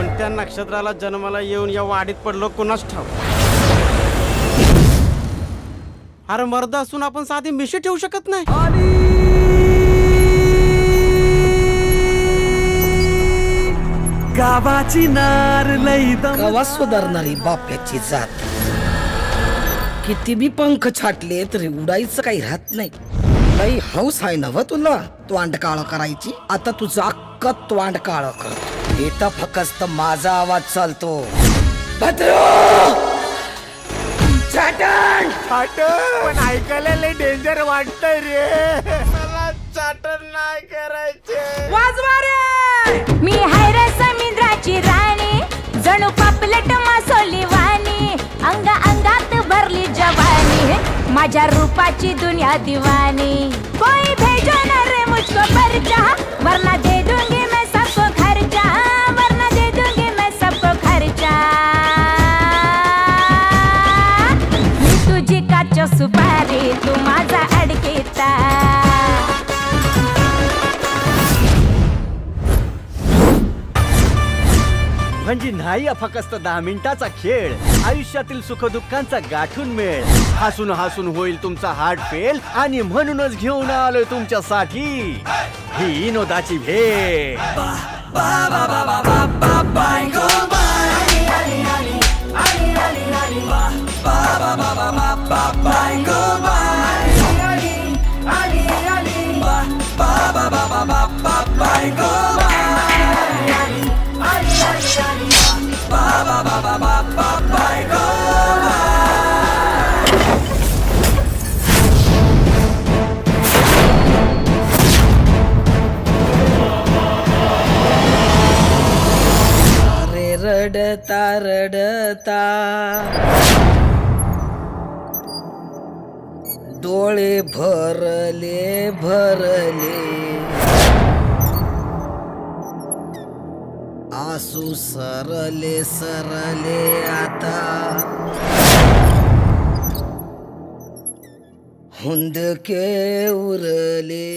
कोणत्या नक्षत्राला जन्माला येऊन या वाडीत पडलो कुणाच ठाव. अरे मर्द असून आपण साधी मिशी ठेवू शकत नाही. गावाची नार लई गावात सुधारणारी बाप्याची जात. किती बी पंख छाटले तरी उडायचं काही राहत नाही. लई हौस आहे नव तुला तोंड काळ करायची. आता तुझं अक्क तोंड काळ कर. इथं फक्त माझा आवाज चालतो. भद्रो चाटण पण ऐकायला लई डेंजर वाटतंय रे. मला चाटण नाही करायचे. मी हाय रे समुद्राची राणी, जणू पापलेट मासोली वाणी. अंग अंगात भरली जवानी, माझ्या रूपाची दुनिया दिवानी. कोई भेजो ना रे मुझको परचा, वरना दे दूंगी मैं सबको खर्चा. वरना दे दूंगी मैं सबको खर्चा. मी तुझी काच सुपारी, तू माझा अडकेता. म्हणजे नाही फक्त 10 मिनिटाचा खेळ. आयुष्यातील सुखदुःखांचा गाठून मेळ. हसून हसून होईल तुमचा हार्ट फेल आणि म्हणूनच घेऊन आलोय तुमच्यासाठी ही विनोदाची भेट. अरे रडता रडता डोळे भरले भरले. आसू सरले सरले आता. हुंदके उरले.